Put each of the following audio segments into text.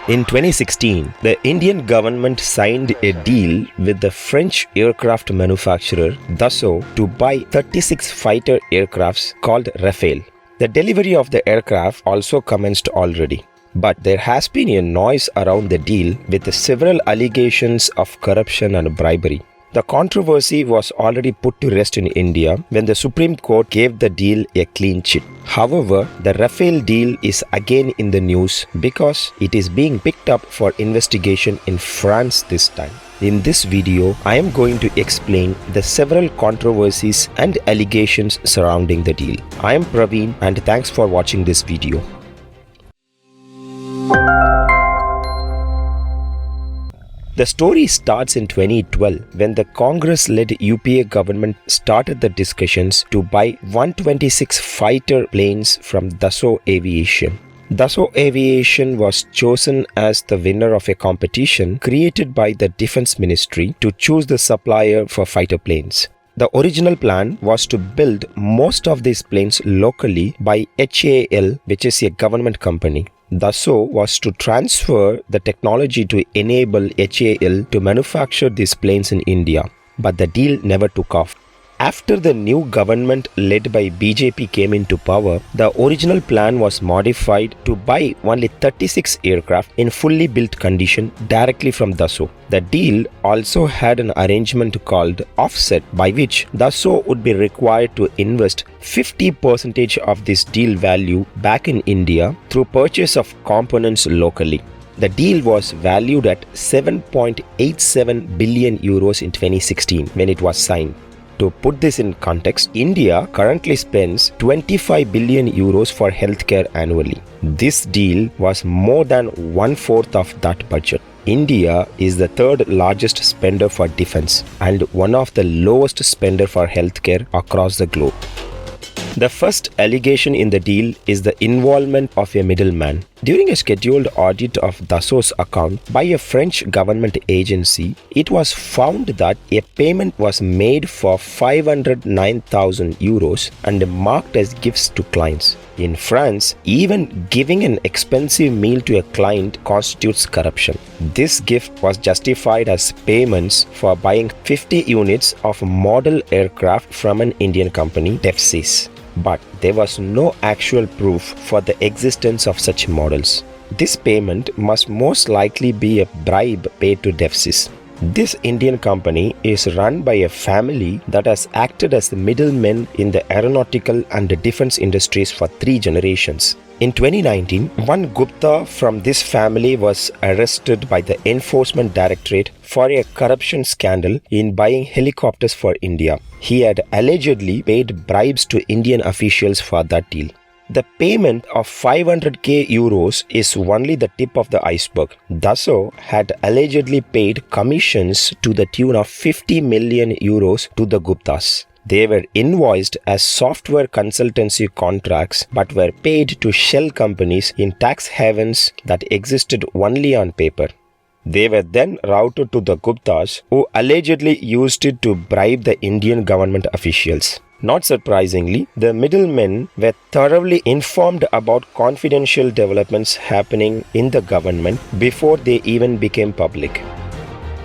In 2016, the Indian government signed a deal with the French aircraft manufacturer Dassault to buy 36 fighter aircrafts called Rafale. The delivery of the aircraft also commenced already. But there has been a noise around the deal with several allegations of corruption and bribery. The controversy was already put to rest in India when the Supreme Court gave the deal a clean chit. However, the Rafale deal is again in the news because it is being picked up for investigation in France this time. In this video, I am going to explain the several controversies and allegations surrounding the deal. I am Praveen and thanks for watching this video. The story starts in 2012 when the Congress-led UPA government started the discussions to buy 126 fighter planes from Dassault Aviation. Dassault Aviation was chosen as the winner of a competition created by the Defense Ministry to choose the supplier for fighter planes. The original plan was to build most of these planes locally by HAL, which is a government company. Dassault was to transfer the technology to enable HAL to manufacture these planes in India, but the deal never took off. After the new government led by BJP came into power, the original plan was modified to buy only 36 aircraft in fully built condition directly from Dassault. The deal also had an arrangement called offset by which Dassault would be required to invest 50% of this deal value back in India through purchase of components locally. The deal was valued at 7.87 billion euros in 2016 when it was signed. To put this in context, India currently spends 25 billion euros for healthcare annually. This deal was more than 1/4 of that budget. India is the third largest spender for defense and one of the lowest spender for healthcare across the globe. The first allegation in the deal is the involvement of a middleman. During a scheduled audit of Dassault's account by a French government agency, it was found that a payment was made for 509,000 euros and marked as gifts to clients. In France, even giving an expensive meal to a client constitutes corruption. This gift was justified as payments for buying 50 units of model aircraft from an Indian company, Pexels. But there was no actual proof for the existence of such models. This payment must most likely be a bribe paid to Pexels. This Indian company is run by a family that has acted as the middlemen in the aeronautical and defense industries for 3 generations. In 2019, one Gupta from this family was arrested by the Enforcement Directorate for a corruption scandal in buying helicopters for India. He had allegedly paid bribes to Indian officials for that deal. The payment of 500k euros is only the tip of the iceberg. Dassault had allegedly paid commissions to the tune of 50 million euros to the Guptas. They were invoiced as software consultancy contracts but were paid to shell companies in tax havens that existed only on paper. They were then routed to the Guptas, who allegedly used it to bribe the Indian government officials. Not surprisingly, the middlemen were thoroughly informed about confidential developments happening in the government before they even became public.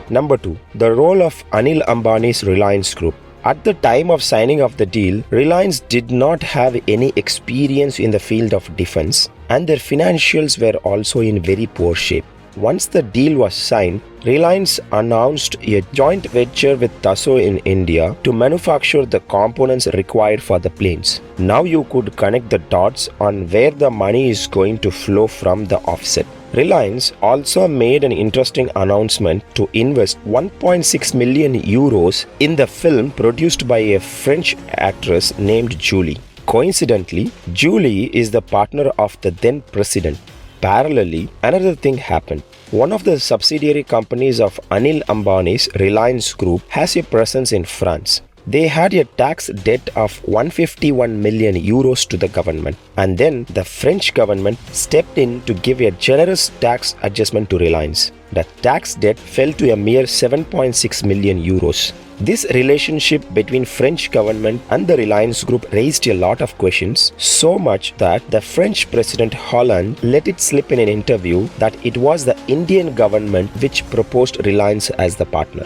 Number 2. The role of Anil Ambani's Reliance Group. At the time of signing of the deal, Reliance did not have any experience in the field of defense and their financials were also in very poor shape. Once the deal was signed, Reliance announced a joint venture with Dassault in India to manufacture the components required for the planes. Now you could connect the dots on where the money is going to flow from the offset. Reliance also made an interesting announcement to invest 1.6 million euros in the film produced by a French actress named Julie. Coincidentally, Julie is the partner of the then president. Parallelly, another thing happened. One of the subsidiary companies of Anil Ambani's Reliance Group has a presence in France. They had a tax debt of 151 million euros to the government, and then the French government stepped in to give a generous tax adjustment to Reliance. The tax debt fell to a mere 7.6 million euros. This relationship between French government and the Reliance group raised a lot of questions, so much that the French President Hollande let it slip in an interview that it was the Indian government which proposed Reliance as the partner.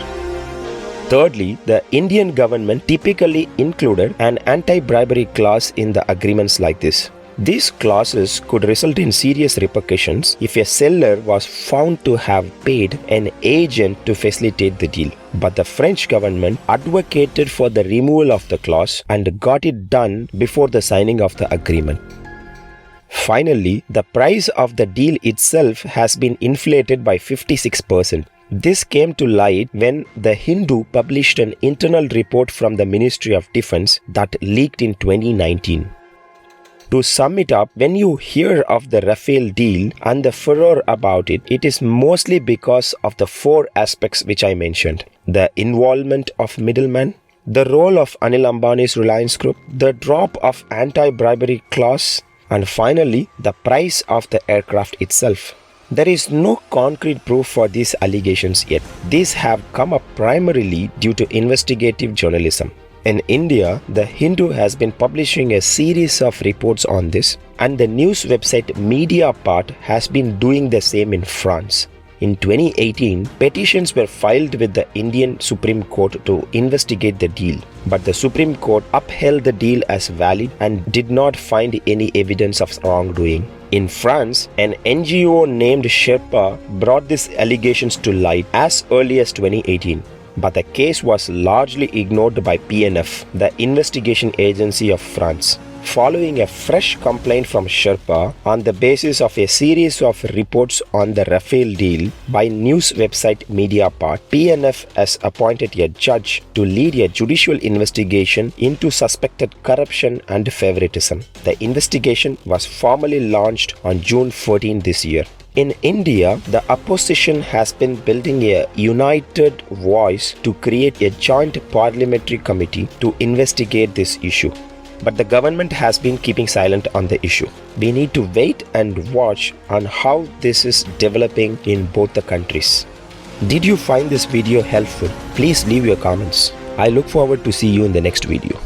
Thirdly, the Indian government typically included an anti-bribery clause in the agreements like this. These clauses could result in serious repercussions if a seller was found to have paid an agent to facilitate the deal. But the French government advocated for the removal of the clause and got it done before the signing of the agreement. Finally, the price of the deal itself has been inflated by 56%. This came to light when The Hindu published an internal report from the Ministry of Defense that leaked in 2019. To sum it up, when you hear of the Rafale deal and the furor about it, it is mostly because of the four aspects which I mentioned. The involvement of Middleman, the role of Anil Ambani's Reliance Group, the drop of anti-bribery clause, and finally, the price of the aircraft itself. There is no concrete proof for these allegations yet. These have come up primarily due to investigative journalism. In India, The Hindu has been publishing a series of reports on this, and the news website Mediapart has been doing the same in France. In 2018, petitions were filed with the Indian Supreme Court to investigate the deal, but the Supreme Court upheld the deal as valid and did not find any evidence of wrongdoing. In France, an NGO named Sherpa brought these allegations to light as early as 2018. But the case was largely ignored by PNF, the investigation agency of France. Following a fresh complaint from Sherpa on the basis of a series of reports on the Rafale deal by news website Mediapart, PNF has appointed a judge to lead a judicial investigation into suspected corruption and favoritism. The investigation was formally launched on June 14 this year. In India, the opposition has been building a united voice to create a joint parliamentary committee to investigate this issue. But the government has been keeping silent on the issue. We need to wait and watch on how this is developing in both the countries. Did you find this video helpful? Please leave your comments. I look forward to see you in the next video.